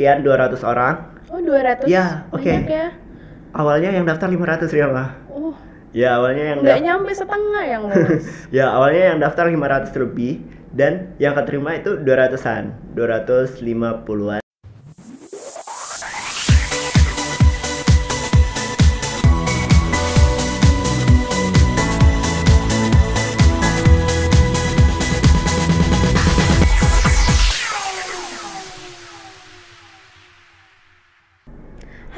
sekian 200 orang. Oh, 200. Ya, oke. Banyak ya. Awalnya yang daftar 500 ya, mah. Oh, Ya, awalnya yang nggak nyampe setengah yang lolos. Ya, awalnya yang daftar 500 lebih dan yang keterima itu 200-an, 250-an.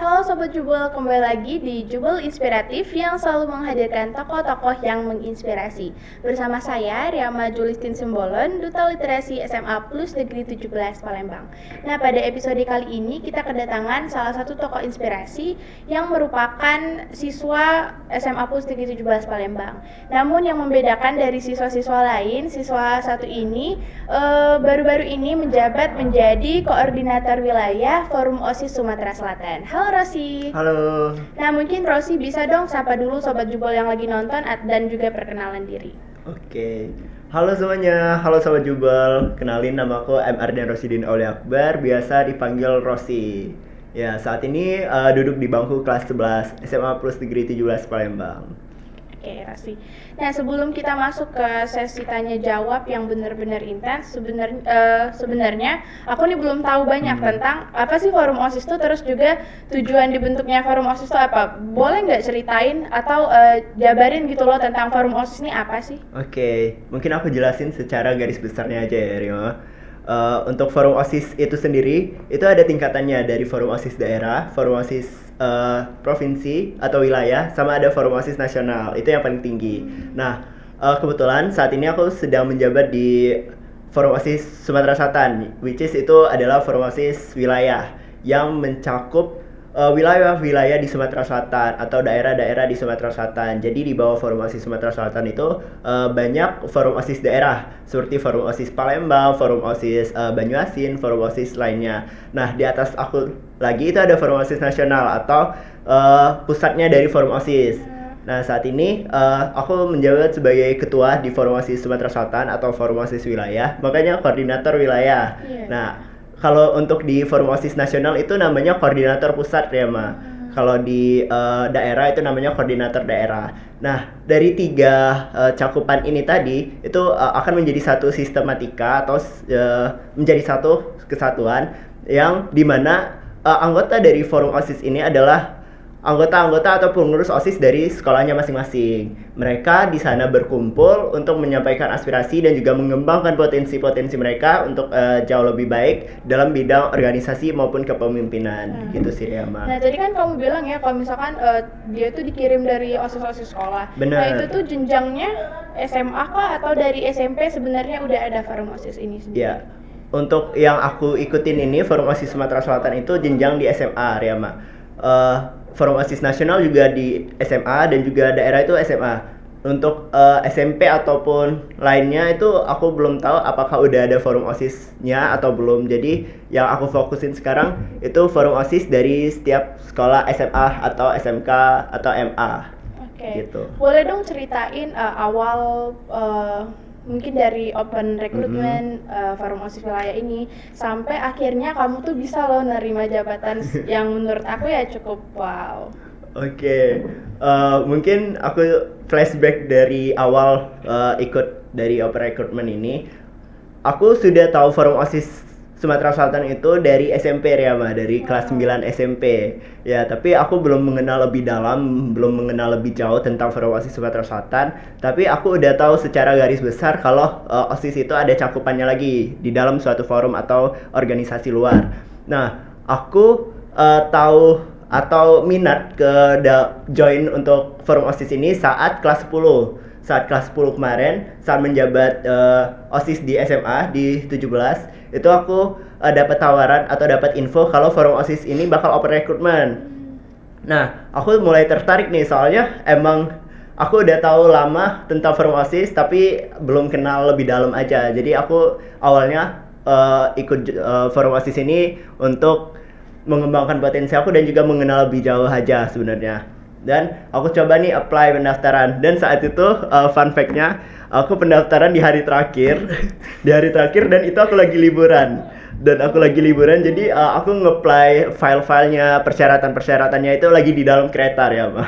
Halo Sobat Jubel, kembali lagi di Jubel Inspiratif yang selalu menghadirkan tokoh-tokoh yang menginspirasi. Bersama saya, Riama Julistin Simbolon, Duta Literasi SMA Plus Negeri 17 Palembang. Nah, pada episode kali ini kita kedatangan salah satu tokoh inspirasi yang merupakan siswa SMA Plus Negeri 17 Palembang. Namun yang membedakan dari siswa-siswa lain, siswa satu ini baru-baru ini menjabat menjadi koordinator wilayah Forum OSIS Sumatera Selatan. Halo Rosi. Halo. Nah, mungkin Rosi bisa dong sapa dulu Sobat Jubel yang lagi nonton dan juga perkenalan diri. Oke. Halo semuanya, halo Sobat Jubel. Kenalin, namaku M. Arden Rosidin Aulia Akbar, biasa dipanggil Rosi. Ya, saat ini duduk di bangku kelas 11 SMA Plus Negeri 17 Palembang. Oke, Rosi. Nah, sebelum kita masuk ke sesi tanya jawab yang benar-benar intens, sebenarnya aku nih belum tahu banyak tentang apa sih Forum OSIS itu, terus juga tujuan dibentuknya Forum OSIS itu apa. Boleh nggak ceritain atau jabarin gitu loh tentang Forum OSIS ini apa sih? Oke, mungkin aku jelasin secara garis besarnya aja ya, Rio. Untuk Forum OSIS itu sendiri, itu ada tingkatannya dari Forum OSIS daerah, Forum OSIS provinsi atau wilayah, sama ada Forum OSIS nasional. Itu yang paling tinggi. Nah, kebetulan saat ini aku sedang menjabat di Forum OSIS Sumatera Selatan, which is itu adalah Forum OSIS wilayah yang mencakup wilayah-wilayah di Sumatera Selatan atau daerah-daerah di Sumatera Selatan. Jadi di bawah Forum OSIS Sumatera Selatan itu banyak Forum OSIS daerah seperti Forum OSIS Palembang, Forum OSIS Banyuasin, Forum OSIS lainnya. Nah, di atas aku lagi itu ada Forum OSIS nasional atau pusatnya dari Forum OSIS. Nah, saat ini aku menjabat sebagai ketua di Forum OSIS Sumatera Selatan atau Forum OSIS wilayah, makanya koordinator wilayah. Nah, kalau untuk di Forum OSIS nasional itu namanya koordinator pusat ya, Ma. Kalau di daerah itu namanya koordinator daerah. Nah, dari tiga cakupan ini tadi itu akan menjadi satu sistematika atau menjadi satu kesatuan yang dimana anggota dari Forum OSIS ini adalah anggota-anggota atau pengurus OSIS dari sekolahnya masing-masing. Mereka di sana berkumpul untuk menyampaikan aspirasi dan juga mengembangkan potensi-potensi mereka untuk jauh lebih baik dalam bidang organisasi maupun kepemimpinan. Gitu sih, Riama. Nah, tadi kan kamu bilang ya kalau misalkan dia tuh dikirim dari OSIS-OSIS sekolah. Benar. Nah, itu tuh jenjangnya SMA kah atau dari SMP sebenarnya udah ada Forum OSIS ini sendiri? Ya. Untuk yang aku ikutin ini Forum OSIS Sumatera Selatan itu jenjang di SMA, Riama. Forum OSIS nasional juga di SMA dan juga daerah itu SMA. Untuk SMP ataupun lainnya itu aku belum tahu apakah udah ada Forum OSIS-nya atau belum. Jadi yang aku fokusin sekarang itu Forum OSIS dari setiap sekolah SMA atau SMK atau MA. Oke. Gitu. Boleh dong ceritain awal mungkin dari open recruitment Forum OSIS wilayah ini sampai akhirnya kamu tuh bisa loh nerima jabatan yang menurut aku ya cukup wow. Oke. Mungkin aku flashback dari awal ikut dari open recruitment ini. Aku sudah tahu Forum OSIS Sumatera Selatan itu dari SMP ya, Ma, dari kelas 9 SMP. Ya, tapi aku belum mengenal lebih dalam, belum mengenal lebih jauh tentang Forum OSIS Sumatera Selatan. Tapi aku udah tahu secara garis besar kalau OSIS itu ada cakupannya lagi di dalam suatu forum atau organisasi luar. Nah, aku tahu atau minat join untuk Forum OSIS ini saat kelas 10. Saat kelas 10 kemarin, saat menjabat OSIS di SMA di 17, itu aku dapat tawaran atau dapat info kalau Forum OSIS ini bakal open recruitment. Nah, aku mulai tertarik nih soalnya emang aku udah tahu lama tentang Forum OSIS tapi belum kenal lebih dalam aja. Jadi aku awalnya ikut Forum OSIS ini untuk mengembangkan potensi aku dan juga mengenal lebih jauh aja sebenarnya. Dan aku coba nih apply pendaftaran, dan saat itu fun fact-nya aku pendaftaran di hari terakhir di hari terakhir dan itu aku lagi liburan. dan aku lagi liburan, jadi aku nge-apply file-filenya, persyaratan-persyaratannya itu lagi di dalam kereta ya, Ma.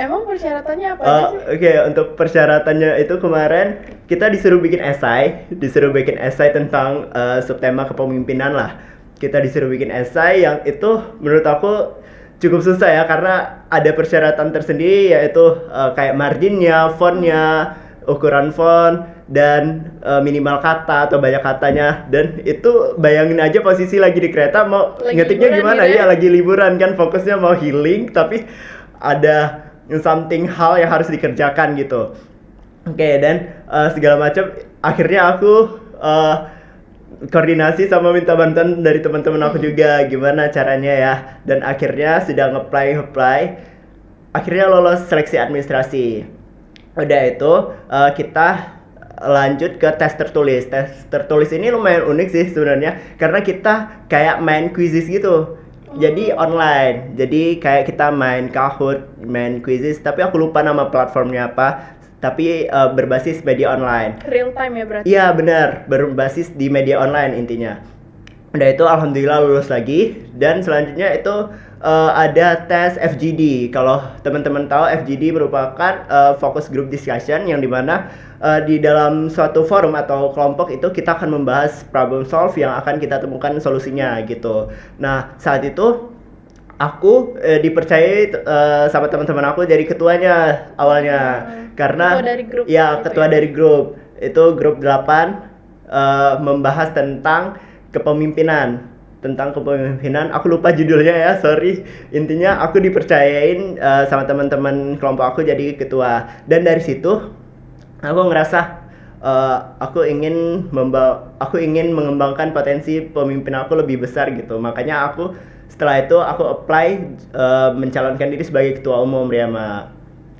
Emang persyaratannya apa aja sih? Oke, untuk persyaratannya itu kemarin kita disuruh bikin esai tentang subtema kepemimpinan lah. Kita disuruh bikin esai yang itu menurut aku cukup susah ya, karena ada persyaratan tersendiri, yaitu kayak marginnya, fontnya, ukuran font, dan minimal kata atau banyak katanya. Dan itu bayangin aja posisi lagi di kereta mau Lagi ngetiknya liburan gimana gitu ya? ya, lagi liburan kan, fokusnya mau healing tapi ada something hal yang harus dikerjakan gitu. Oke, dan segala macam akhirnya aku koordinasi sama minta bantuan dari teman-teman aku juga gimana caranya ya, dan akhirnya sudah nge-apply, akhirnya lolos seleksi administrasi. Udah itu kita lanjut ke tes tertulis. Tes tertulis ini lumayan unik sih sebenarnya, karena kita kayak main quizzes gitu. Jadi online. Jadi kayak kita main Kahoot, main quizzes, tapi aku lupa nama platformnya apa. Tapi berbasis media online. Real time ya berarti? Iya benar, berbasis di media online intinya. Udah itu alhamdulillah lulus lagi, dan selanjutnya itu ada tes FGD. Kalau teman-teman tahu, FGD merupakan focus group discussion, yang dimana di dalam suatu forum atau kelompok itu kita akan membahas problem solve yang akan kita temukan solusinya gitu. Nah saat itu aku dipercayai sama teman-teman aku jadi ketuanya awalnya, karena Ketua dari grup ya gitu ketua ya? dari grup itu grup 8 membahas tentang kepemimpinan. Aku lupa judulnya ya, sorry. Intinya aku dipercayain sama teman-teman kelompok aku jadi ketua, dan dari situ aku ngerasa aku ingin mengembangkan potensi pemimpin aku lebih besar gitu. Makanya setelah itu aku apply mencalonkan diri sebagai ketua umum, Riyama.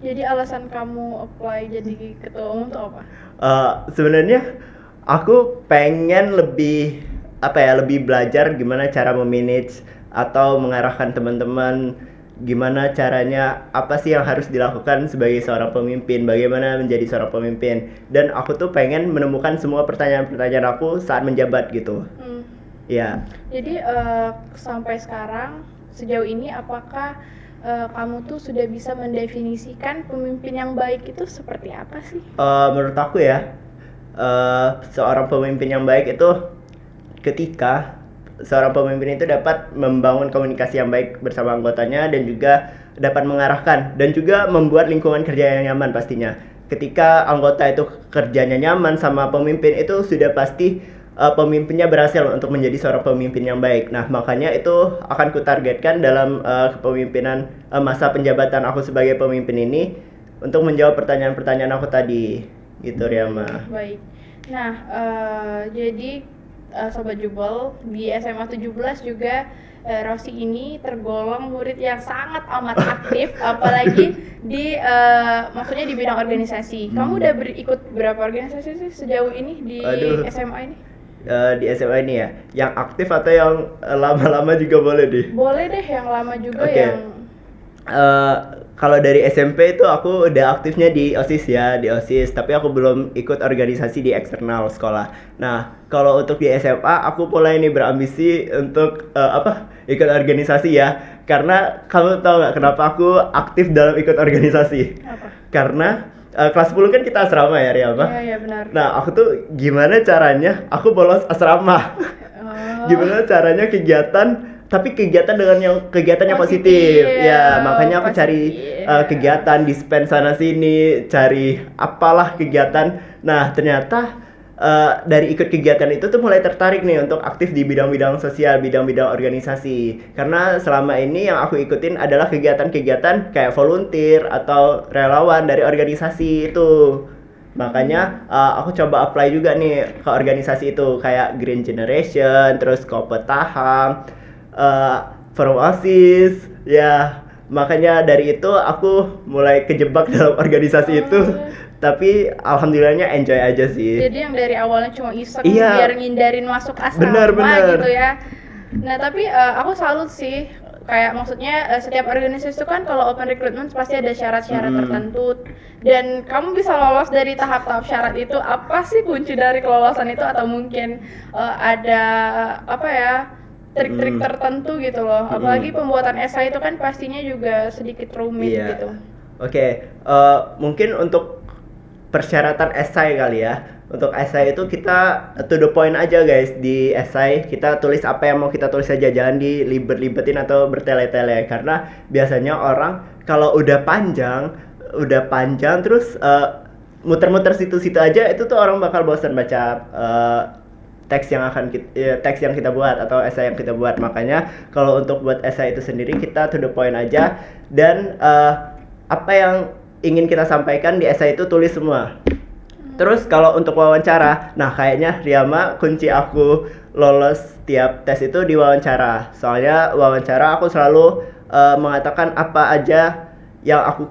Jadi alasan kamu apply jadi ketua umum tuh apa? Sebenarnya aku pengen lebih belajar gimana cara memanage atau mengarahkan teman-teman, gimana caranya, apa sih yang harus dilakukan sebagai seorang pemimpin, bagaimana menjadi seorang pemimpin. Dan aku tuh pengen menemukan semua pertanyaan-pertanyaan aku saat menjabat gitu. Ya. Jadi sampai sekarang sejauh ini apakah kamu tuh sudah bisa mendefinisikan pemimpin yang baik itu seperti apa sih? Menurut aku ya, seorang pemimpin yang baik itu ketika seorang pemimpin itu dapat membangun komunikasi yang baik bersama anggotanya, dan juga dapat mengarahkan dan juga membuat lingkungan kerja yang nyaman pastinya. Ketika anggota itu kerjanya nyaman sama pemimpin, itu sudah pasti pemimpinnya berhasil untuk menjadi seorang pemimpin yang baik. Nah, makanya itu akan kutargetkan dalam kepemimpinan masa penjabatan aku sebagai pemimpin ini, untuk menjawab pertanyaan-pertanyaan aku tadi. Gitu, Riyama. Baik. Nah, jadi Sobat Jubel, di SMA 17 juga Rosi ini tergolong murid yang sangat amat aktif, apalagi maksudnya di bidang organisasi. Kamu udah ikut berapa organisasi sih sejauh ini di SMA ini? Di SMA ini ya, yang aktif atau yang lama-lama juga boleh deh? Boleh deh, yang lama juga. Okay. Yang kalau dari SMP itu aku udah aktifnya di OSIS ya, di OSIS, tapi aku belum ikut organisasi di eksternal sekolah. Nah, kalau untuk di SMA aku mulai nih berambisi untuk ikut organisasi ya. Karena kamu tahu nggak kenapa aku aktif dalam ikut organisasi? Apa? Karena kelas 10 kan kita asrama ya, Riyama? Iya, benar. Nah, aku tuh gimana caranya aku bolos asrama? Gimana caranya kegiatan, tapi kegiatan dengan yang kegiatannya positif. Ya, makanya aku cari kegiatan dispen sana sini, cari apalah kegiatan. Nah, ternyata dari ikut kegiatan itu tuh mulai tertarik nih untuk aktif di bidang-bidang sosial, bidang-bidang organisasi. Karena selama ini yang aku ikutin adalah kegiatan-kegiatan kayak volunteer atau relawan dari organisasi itu. Makanya aku coba apply juga nih ke organisasi itu, kayak Green Generation, terus Kopetahang, Forum OSIS, ya. Makanya dari itu aku mulai kejebak dalam organisasi itu. Tapi alhamdulillahnya enjoy aja sih. Jadi yang dari awalnya cuma iseng biar ngindarin masuk asrama gitu ya. Nah, tapi aku salut sih kayak maksudnya setiap organisasi itu kan kalau open recruitment pasti ada syarat-syarat tertentu, dan kamu bisa lolos dari tahap-tahap syarat itu. Apa sih kunci dari kelolosan itu, atau mungkin ada apa ya, trik-trik tertentu gitu loh. Apalagi pembuatan esai itu kan pastinya juga sedikit rumit gitu. Oke, mungkin untuk persyaratan esai kali ya. Untuk esai itu kita to the point aja guys. Di esai kita tulis apa yang mau kita tulis aja, jangan dilibet-libetin atau bertele-tele, karena biasanya orang kalau udah panjang terus muter-muter situ-situ aja, itu tuh orang bakal bosan baca teks yang kita buat atau esai yang kita buat. Makanya kalau untuk buat esai itu sendiri kita to the point aja, dan apa yang ingin kita sampaikan di esai itu tulis semua. Terus kalau untuk wawancara, nah kayaknya Riyama kunci aku lolos tiap tes itu di wawancara. Soalnya wawancara aku selalu mengatakan apa aja yang aku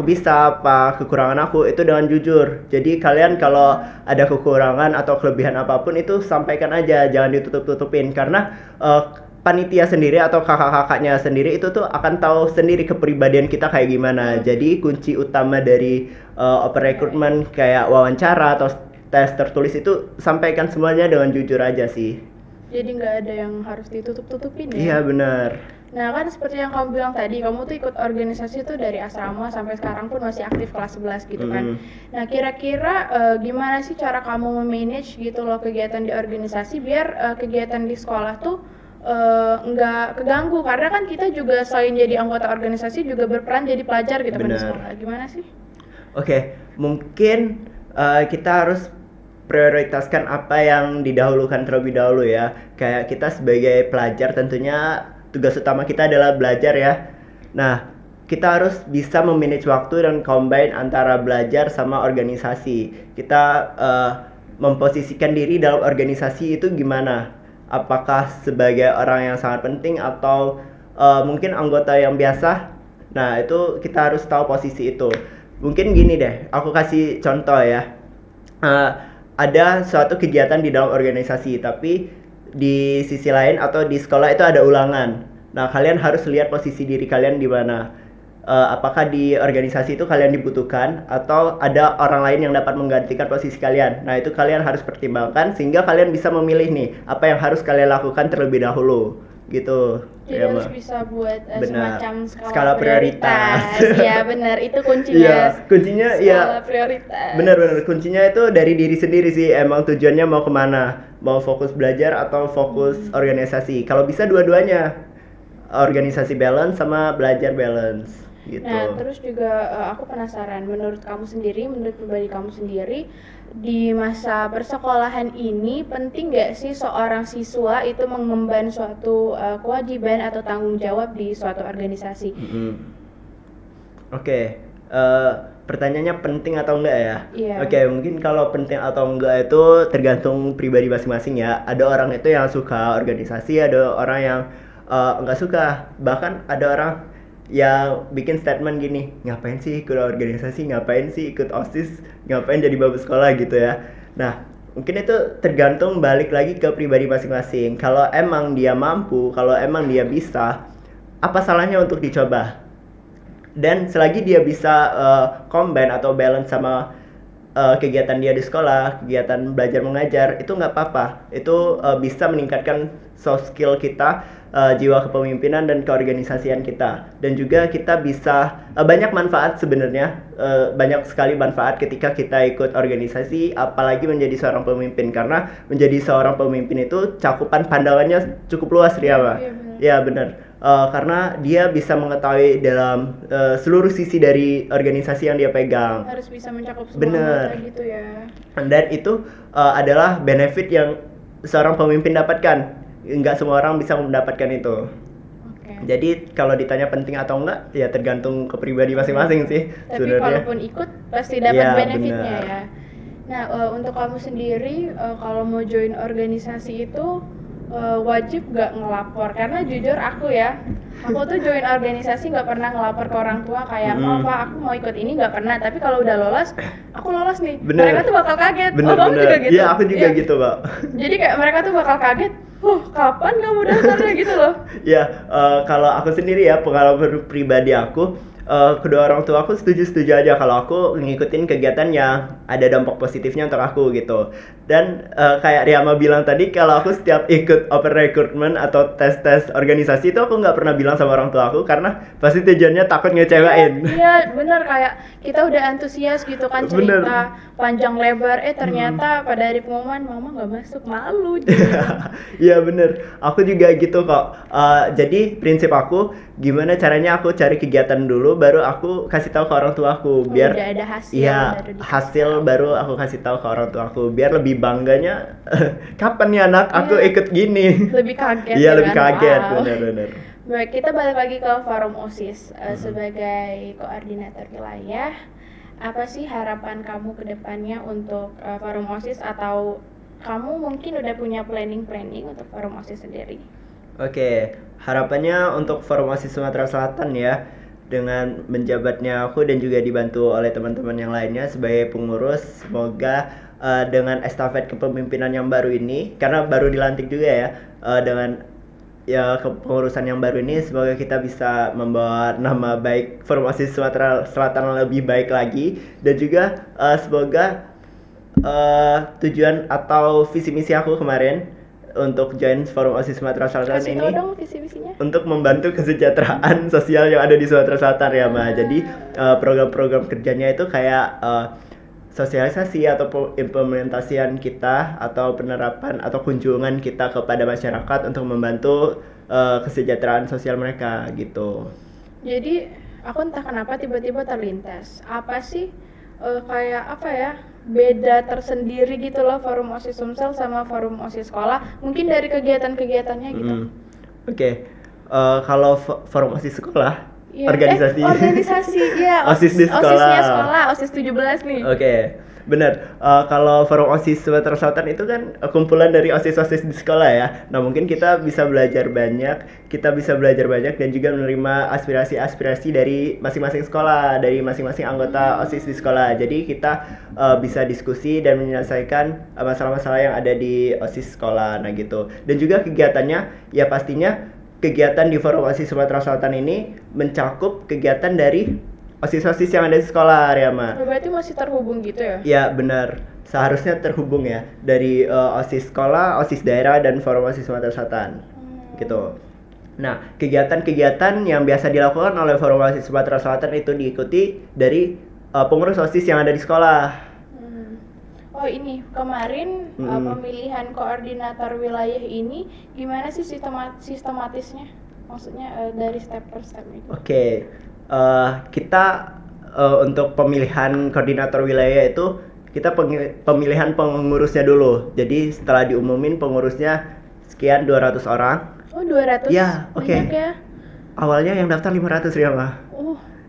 bisa, apa kekurangan aku itu dengan jujur. Jadi kalian kalau ada kekurangan atau kelebihan apapun itu sampaikan aja, jangan ditutup-tutupin, karena panitia sendiri atau kakak-kakaknya sendiri itu tuh akan tahu sendiri kepribadian kita kayak gimana. Jadi kunci utama dari open recruitment kayak wawancara atau tes tertulis itu sampaikan semuanya dengan jujur aja sih. Jadi nggak ada yang harus ditutup-tutupin ya? Iya benar. Nah kan seperti yang kamu bilang tadi, kamu tuh ikut organisasi tuh dari asrama sampai sekarang pun masih aktif kelas 11 gitu kan. Nah kira-kira gimana sih cara kamu memanage gitu loh kegiatan di organisasi biar kegiatan di sekolah tuh nggak keganggu, karena kan kita juga selain jadi anggota organisasi juga berperan jadi pelajar gitu kan di sekolah. Gimana sih? Oke, mungkin kita harus prioritaskan apa yang didahulukan terlebih dahulu ya. Kayak kita sebagai pelajar tentunya tugas utama kita adalah belajar ya. Nah, kita harus bisa memanage waktu dan combine antara belajar sama organisasi. Kita memposisikan diri dalam organisasi itu gimana? Apakah sebagai orang yang sangat penting atau mungkin anggota yang biasa? Nah, itu kita harus tahu posisi itu. Mungkin gini deh, aku kasih contoh ya. Ada suatu kegiatan di dalam organisasi, tapi di sisi lain atau di sekolah itu ada ulangan. Nah, kalian harus lihat posisi diri kalian di mana. Apakah di organisasi itu kalian dibutuhkan atau ada orang lain yang dapat menggantikan posisi kalian. Nah, itu kalian harus pertimbangkan sehingga kalian bisa memilih nih apa yang harus kalian lakukan terlebih dahulu gitu. Jadi ya, harus bisa buat semacam skala prioritas. Ya benar, itu kuncinya. Iya, kuncinya skala prioritas. Benar, kuncinya itu dari diri sendiri sih. Emang tujuannya mau kemana, mau fokus belajar atau fokus organisasi. Kalau bisa dua-duanya, organisasi balance sama belajar balance gitu. Nah terus juga aku penasaran, menurut pribadi kamu sendiri, di masa persekolahan ini penting nggak sih seorang siswa itu mengemban suatu kewajiban atau tanggung jawab di suatu organisasi? Oke, pertanyaannya penting atau enggak ya? Iya. Oke, mungkin kalau penting atau enggak itu tergantung pribadi masing-masing ya. Ada orang itu yang suka organisasi, ada orang yang enggak suka. Bahkan ada orang yang bikin statement gini, ngapain sih ikut organisasi, ngapain sih ikut OSIS, ngapain jadi babu sekolah gitu ya. Nah, mungkin itu tergantung balik lagi ke pribadi masing-masing. Kalau emang dia mampu, kalau emang dia bisa, apa salahnya untuk dicoba? Dan selagi dia bisa combine atau balance sama kegiatan dia di sekolah, kegiatan belajar mengajar, itu nggak apa-apa. Itu bisa meningkatkan soft skill kita, jiwa kepemimpinan dan keorganisasian kita. Dan juga kita bisa banyak manfaat sebenarnya, banyak sekali manfaat ketika kita ikut organisasi, apalagi menjadi seorang pemimpin. Karena menjadi seorang pemimpin itu cakupan pandangannya cukup luas, Ria. Ya benar. Karena dia bisa mengetahui dalam seluruh sisi dari organisasi yang dia pegang. Harus bisa mencakup semua anggota gitu ya. Dan itu adalah benefit yang seorang pemimpin dapatkan. Enggak semua orang bisa mendapatkan itu. Jadi kalau ditanya penting atau enggak, ya tergantung ke pribadi masing-masing sih. Tapi sebenarnya. Kalaupun ikut pasti dapat benefitnya ya. Nah untuk kamu sendiri kalau mau join organisasi itu wajib gak ngelapor, karena jujur aku tuh join organisasi nggak pernah ngelapor ke orang tua kayak oh pak aku mau ikut ini, nggak pernah. Tapi kalau udah lolos, aku lolos nih, Bener. mereka tuh bakal kaget. Bener, oh kamu bener. juga gitu? Iya, aku juga gitu, Pak. Jadi kayak mereka tuh bakal kaget, kapan kamu daftarnya gitu loh. Ya, kalau aku sendiri ya, pengalaman pribadi aku, kedua orang tua aku setuju-setuju aja kalau aku ngikutin kegiatan yang ada dampak positifnya untuk aku gitu. Dan kayak Riyama bilang tadi, kalau aku setiap ikut open recruitment atau tes-tes organisasi itu aku nggak pernah bilang sama orang tua aku karena pasti tujuannya takut ngecewain. Iya bener, kayak kita udah antusias gitu kan cerita Bener. panjang lebar, ternyata pada hari pengumuman mama nggak masuk, malu. Iya bener, aku juga gitu kok. Jadi prinsip aku, gimana caranya aku cari kegiatan dulu, baru aku kasih tahu ke orang tua aku, biar udah ada hasil, iya, baru dikasih hasil tahu. baru aku kasih tahu ke orang tua aku, biar lebih bangganya. Kapan nih anak aku Iya. ikut gini? Lebih kaget. Iya, ya lebih kan? kaget, Wow. bener-bener. Baik, kita balik lagi ke forum OSIS. Sebagai koordinator wilayah, apa sih harapan kamu ke depannya untuk forum OSIS, atau kamu mungkin udah punya planning untuk forum OSIS sendiri? Oke, harapannya untuk Forum OSIS Sumatera Selatan ya, dengan menjabatnya aku dan juga dibantu oleh teman-teman yang lainnya sebagai pengurus, semoga dengan estafet kepemimpinan yang baru ini, karena baru dilantik juga ya, dengan ya kepengurusan yang baru ini, semoga kita bisa membawa nama baik Forum OSIS Sumatera Selatan lebih baik lagi, dan juga semoga tujuan atau visi misi aku kemarin untuk join Forum OSIS Sumatera Selatan Kasih ini tau dong visi misinya. untuk membantu kesejahteraan sosial yang ada di Sumatera Selatan ya, Ma. Jadi program-program kerjanya itu kayak sosialisasi atau implementasian kita atau penerapan atau kunjungan kita kepada masyarakat untuk membantu kesejahteraan sosial mereka gitu. Jadi aku entah kenapa tiba-tiba terlintas, apa sih kayak apa ya, beda tersendiri gitu loh forum OSIS Sumsel sama forum OSIS sekolah, mungkin dari kegiatan-kegiatannya gitu. Oke. Kalau forum OSIS sekolah, Iya, organisasi ya, OSIS di sekolah. OSIS-nya sekolah, OSIS 17 nih. Oke, benar. Kalau forum OSIS Sumatera Selatan itu kan kumpulan dari OSIS-OSIS di sekolah ya. Nah, mungkin kita bisa belajar banyak dan juga menerima aspirasi-aspirasi dari masing-masing sekolah, dari masing-masing anggota OSIS di sekolah. Jadi kita bisa diskusi dan menyelesaikan masalah-masalah yang ada di OSIS sekolah, nah gitu. Dan juga kegiatannya ya pastinya kegiatan di forum OSIS Sumatera Selatan ini mencakup kegiatan dari OSIS-OSIS yang ada di sekolah, Riyama. Berarti masih terhubung gitu ya? Ya, benar. Seharusnya terhubung ya dari OSIS sekolah, OSIS daerah, dan forum OSIS Sumatera Selatan. Gitu. Nah, kegiatan-kegiatan yang biasa dilakukan oleh forum OSIS Sumatera Selatan itu diikuti dari pengurus OSIS yang ada di sekolah. Oh ini, kemarin pemilihan koordinator wilayah ini gimana sih sistematisnya? Maksudnya dari step per step itu. Oke. Kita untuk pemilihan koordinator wilayah itu kita pemilihan pengurusnya dulu. Jadi setelah diumumin pengurusnya sekian 200 orang. Oh 200? Ya, oke. Banyak ya? Awalnya yang daftar 500 Riyama.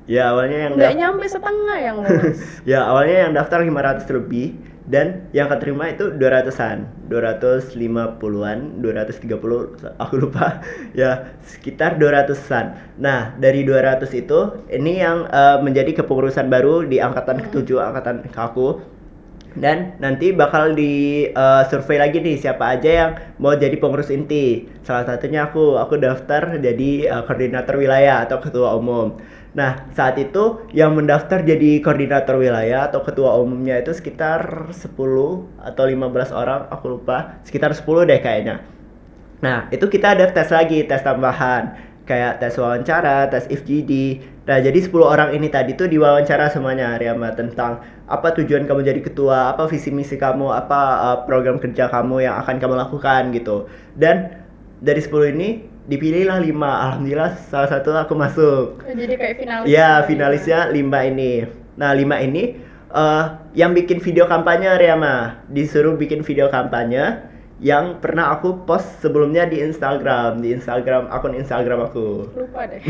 Ya, awalnya yang nggak nyampe setengah yang lulus. Ya, awalnya yang daftar 500 lebih dan yang keterima itu 200-an, 250-an, 230, aku lupa. Ya, sekitar 200-an. Nah, dari 200 itu ini yang menjadi kepengurusan baru di angkatan ke-7, angkatan aku. Dan nanti bakal di survei lagi nih siapa aja yang mau jadi pengurus inti. Salah satunya aku daftar jadi koordinator wilayah atau ketua umum. Nah, saat itu yang mendaftar jadi koordinator wilayah atau ketua umumnya itu sekitar 10 atau 15 orang, aku lupa. Sekitar 10 deh kayaknya. Nah, itu kita ada tes lagi, tes tambahan. Kayak tes wawancara, tes FGD. Nah, jadi 10 orang ini tadi tuh diwawancara semuanya, Riyama, tentang apa tujuan kamu jadi ketua, apa visi misi kamu, apa program kerja kamu yang akan kamu lakukan gitu. Dan dari 10 ini dipilihlah 5. Alhamdulillah salah satu aku masuk. Jadi kayak finalis. Ya, finalisnya 5 ini. Nah, 5 ini yang bikin video kampanye, Riyama. Disuruh bikin video kampanye yang pernah aku post sebelumnya di Instagram, akun Instagram aku. Lupa deh.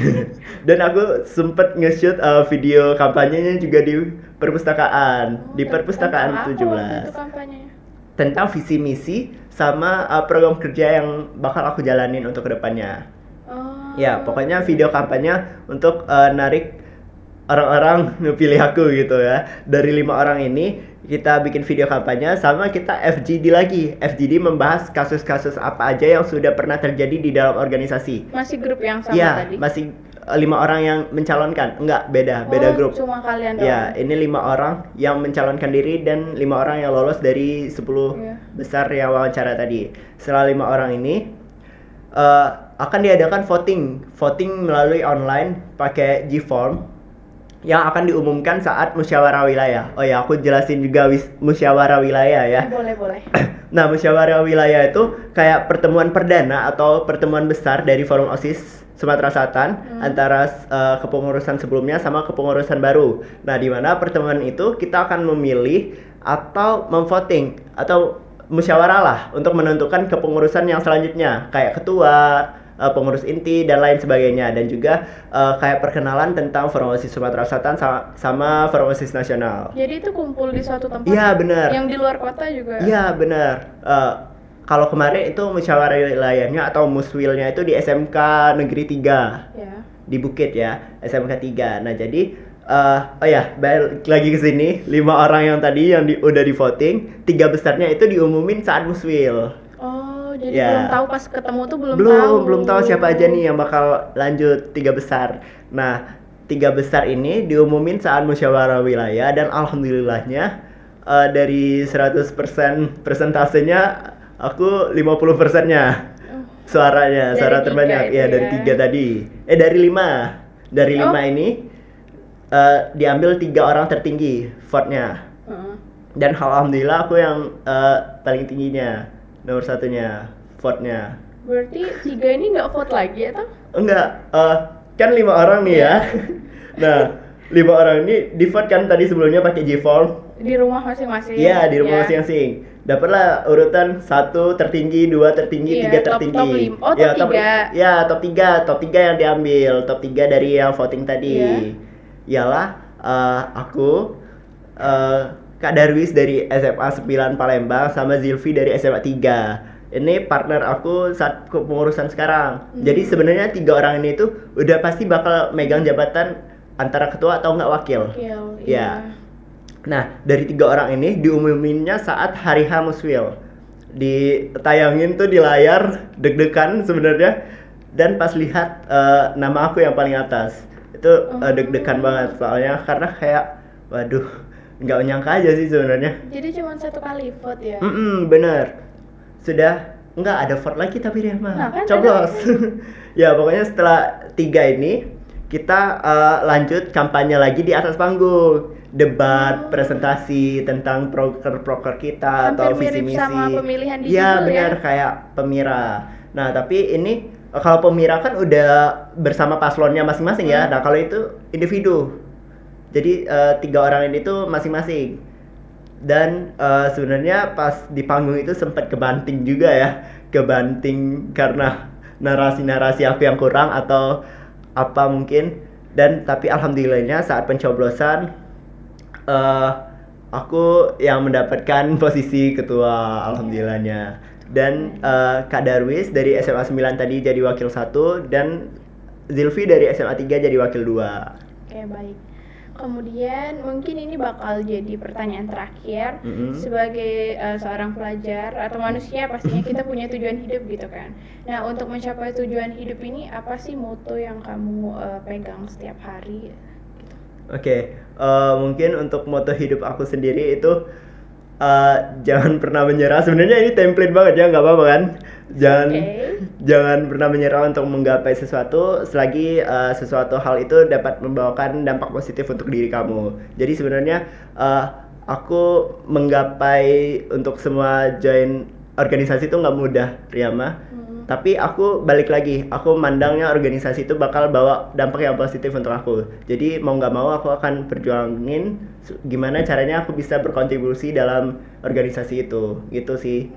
Dan aku sempet nge-shoot video kampanyenya juga di perpustakaan, di perpustakaan 17. Itu kampanyenya. Tentang visi misi sama program kerja yang bakal aku jalanin untuk kedepannya. Oh. Ya, pokoknya video kampanye untuk narik orang-orang pilih aku gitu ya. Dari 5 orang ini kita bikin video kampanye sama kita FGD lagi. FGD membahas kasus-kasus apa aja yang sudah pernah terjadi di dalam organisasi. Masih grup yang sama Iya, tadi? masih 5 orang yang mencalonkan. Enggak, beda grup. Cuma kalian doang? Ya, ini 5 orang yang mencalonkan diri dan 5 orang yang lolos dari 10 Iya. besar yang wawancara tadi. Setelah 5 orang ini akan diadakan voting melalui online pakai G-Form yang akan diumumkan saat musyawarah wilayah. Oh ya, aku jelasin juga musyawarah wilayah ya. Boleh. Nah, musyawarah wilayah itu kayak pertemuan perdana atau pertemuan besar dari Forum OSIS Sumatera Selatan antara kepengurusan sebelumnya sama kepengurusan baru. Nah, di mana pertemuan itu kita akan memilih atau memvoting atau musyawarah lah untuk menentukan kepengurusan yang selanjutnya, kayak ketua, pengurus inti dan lain sebagainya, dan juga kayak perkenalan tentang Forum OSIS Sumatera Selatan sama Forum OSIS Nasional. Jadi itu kumpul di suatu tempat? Iya, benar. Yang di luar kota juga? Iya, benar. Kalau kemarin itu musyawarah wilayahnya atau muswilnya itu di SMK Negeri 3 Ya. di Bukit ya, SMK 3. Nah, jadi oh ya, balik lagi ke sini, 5 orang yang tadi yang udah di voting, 3 besarnya itu diumumin saat muswil. Oh, jadi Ya. belum tahu pas ketemu tuh belum tahu. Belum tahu siapa aja nih yang bakal lanjut 3 besar. Nah, 3 besar ini diumumin saat musyawarah wilayah dan alhamdulillahnya dari 100% persentasenya aku 50%-nya. Suaranya, Dari suara 3 terbanyak. itu Ya, dari ya. 3 tadi. Dari 5. Dari 5 ini diambil 3 orang tertinggi vote-nya. Heeh. Dan alhamdulillah aku yang paling tingginya, nomor 1-nya vote-nya. Berarti 3 ini nggak vote lagi atau? Enggak, kan 5 orang nih ya. Nah, 5 orang ini di vote kan tadi sebelumnya pakai G-Form. Di rumah masing-masing? Iya, di rumah Ya. masing-masing. Dapatlah urutan 1 tertinggi, 2 tertinggi, Iya, 3 top tertinggi. lim- oh, top Ya, 3. Ya, top 3 yang diambil. Top 3 dari yang voting tadi. Iya. Ialah aku, Kak Darwis dari SMA 9 Palembang sama Zilvi dari SMA 3. Ini partner aku saat kepengurusan sekarang. Jadi sebenarnya 3 orang ini tuh udah pasti bakal megang jabatan antara ketua atau enggak wakil. Wakil, Ya. iya. Nah, dari 3 orang ini diumuminnya saat hari H muswil. Ditayangin tuh di layar, deg-degan sebenarnya. Dan pas lihat nama aku yang paling atas, itu deg-degan banget soalnya karena kayak, waduh, nggak nyangka aja sih sebenarnya. Jadi cuma 1 kali vote ya? Bener. Sudah nggak ada vote lagi tapi Rehma. Nah, kan Coblos. Ya, pokoknya setelah 3 ini kita lanjut kampanye lagi di atas panggung. Debat, presentasi tentang proker kita atau Hampir visi mirip misi. sama pemilihan di Iya, Jubel benar, ya? kayak pemira. Nah, tapi ini kalau pemira kan udah bersama paslonnya masing-masing ya. Nah, kalau itu individu. Jadi 3 orang ini tuh masing-masing. Dan sebenarnya pas di panggung itu sempat kebanting juga ya. Kebanting karena narasi-narasi aku yang kurang atau apa mungkin. Dan tapi alhamdulillahnya saat pencoblosan aku yang mendapatkan posisi ketua, alhamdulillahnya. Dan Kak Darwis dari SMA 9 tadi jadi wakil 1 dan Zilvi dari SMA 3 jadi wakil 2. Oke, baik. Kemudian mungkin ini bakal jadi pertanyaan terakhir. Sebagai seorang pelajar atau manusia pastinya kita punya tujuan hidup gitu kan. Nah, untuk mencapai tujuan hidup ini apa sih moto yang kamu pegang setiap hari? Oke, mungkin untuk moto hidup aku sendiri itu jangan pernah menyerah. Sebenarnya ini template banget ya, nggak apa-apa kan? Jangan pernah menyerah untuk menggapai sesuatu selagi sesuatu hal itu dapat membawakan dampak positif untuk diri kamu. Jadi sebenarnya aku menggapai untuk semua join organisasi itu nggak mudah, Riyama. Tapi aku balik lagi, aku mandangnya organisasi itu bakal bawa dampak yang positif untuk aku. Jadi mau nggak mau aku akan perjuangin gimana caranya aku bisa berkontribusi dalam organisasi itu, gitu sih.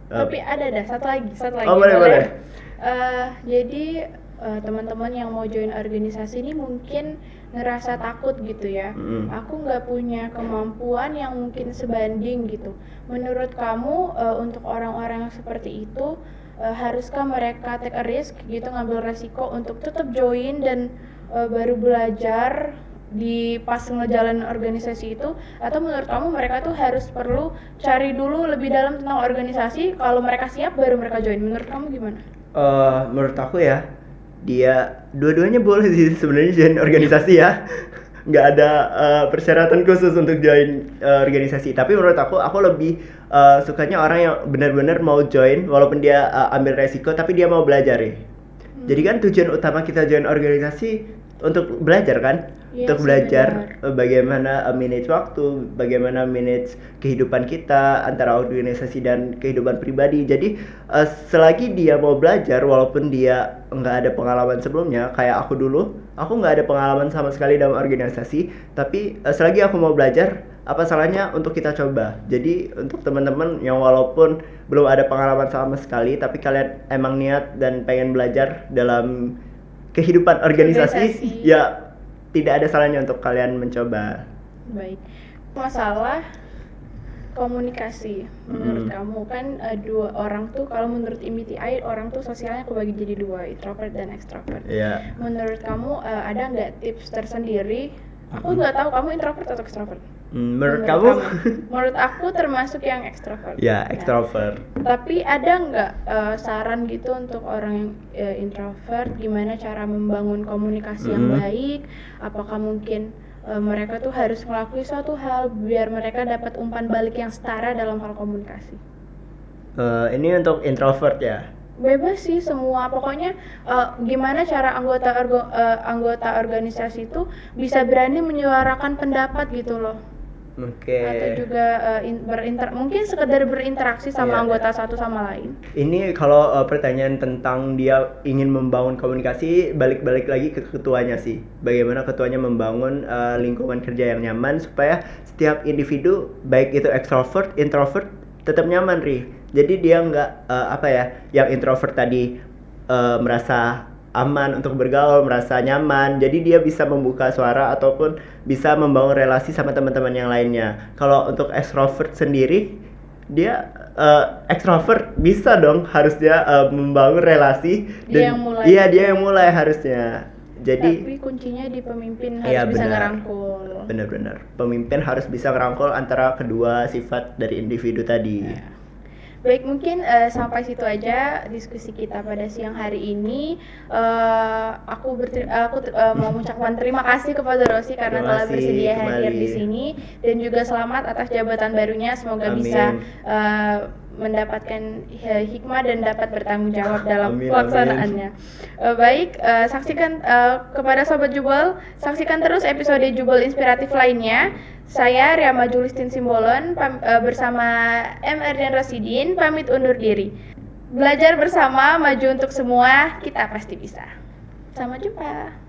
Tapi ada satu lagi. Oh, boleh. Jadi teman-teman yang mau join organisasi ini mungkin ngerasa takut gitu ya. Aku nggak punya kemampuan yang mungkin sebanding gitu. Menurut kamu untuk orang-orang yang seperti itu haruskah mereka take a risk gitu, ngambil resiko untuk tetap join dan baru belajar di pas ngejalanin organisasi itu, atau menurut kamu mereka tuh harus perlu cari dulu lebih dalam tentang organisasi, kalau mereka siap baru mereka join? Menurut kamu gimana? Menurut aku ya, dia dua-duanya boleh sih sebenarnya join organisasi ya. Nggak ada persyaratan khusus untuk join organisasi. Tapi menurut aku lebih sukanya orang yang benar-benar mau join walaupun dia ambil resiko tapi dia mau belajar ya. Jadi kan tujuan utama kita join organisasi untuk belajar kan? Iya Untuk sih, belajar benar. bagaimana manage waktu, bagaimana manage kehidupan kita antara organisasi dan kehidupan pribadi. Jadi selagi dia mau belajar walaupun dia nggak ada pengalaman sebelumnya, kayak aku dulu, aku nggak ada pengalaman sama sekali dalam organisasi, tapi selagi aku mau belajar, apa salahnya untuk kita coba. Jadi untuk teman-teman yang walaupun belum ada pengalaman sama sekali, tapi kalian emang niat dan pengen belajar dalam kehidupan organisasi, ya tidak ada salahnya untuk kalian mencoba. Baik. Masalah komunikasi menurut kamu kan dua orang tuh, kalau menurut MBTI orang tuh sosialnya kebagi jadi dua, introvert dan extrovert. Ya. Menurut kamu ada nggak tips tersendiri? Aku nggak tahu kamu introvert atau extrovert. Menurut kamu? Menurut aku termasuk yang extrovert. Ya, extrovert. Tapi ada nggak saran gitu untuk orang yang introvert, gimana cara membangun komunikasi yang baik? Apakah mungkin mereka tuh harus ngelakuin suatu hal biar mereka dapat umpan balik yang setara dalam hal komunikasi? Ini untuk introvert ya? Bebas sih semua, pokoknya gimana cara anggota organisasi itu bisa berani menyuarakan pendapat gitu loh. Oke. Atau juga mungkin sekedar berinteraksi sama anggota satu sama lain. Ini kalau pertanyaan tentang dia ingin membangun komunikasi, balik lagi ke ketuanya sih. Bagaimana ketuanya membangun lingkungan kerja yang nyaman supaya setiap individu, baik itu extrovert, introvert, tetap nyaman, Ri. Jadi dia nggak yang introvert tadi merasa aman untuk bergaul, merasa nyaman, jadi dia bisa membuka suara ataupun bisa membangun relasi sama teman-teman yang lainnya. Kalau untuk extrovert sendiri, dia extrovert bisa dong harusnya membangun relasi dan dia yang mulai harusnya. Jadi tapi kuncinya di pemimpin harus bisa ngerangkul. Benar-benar. Pemimpin harus bisa ngerangkul antara kedua sifat dari individu tadi. Baik, mungkin sampai situ aja diskusi kita pada siang hari ini. Aku mau mengucapkan terima kasih kepada Rosi karena telah bersedia hadir di sini, dan juga selamat atas jabatan barunya. Semoga bisa mendapatkan hikmah dan dapat bertanggung jawab dalam pelaksanaannya. Baik, saksikan kepada Sobat Jubel, saksikan terus episode Jubel inspiratif lainnya. Saya Riama Julistin Simbolon bersama M. Erdian Rosidin pamit undur diri. Belajar bersama, maju untuk semua, kita pasti bisa. Sampai jumpa.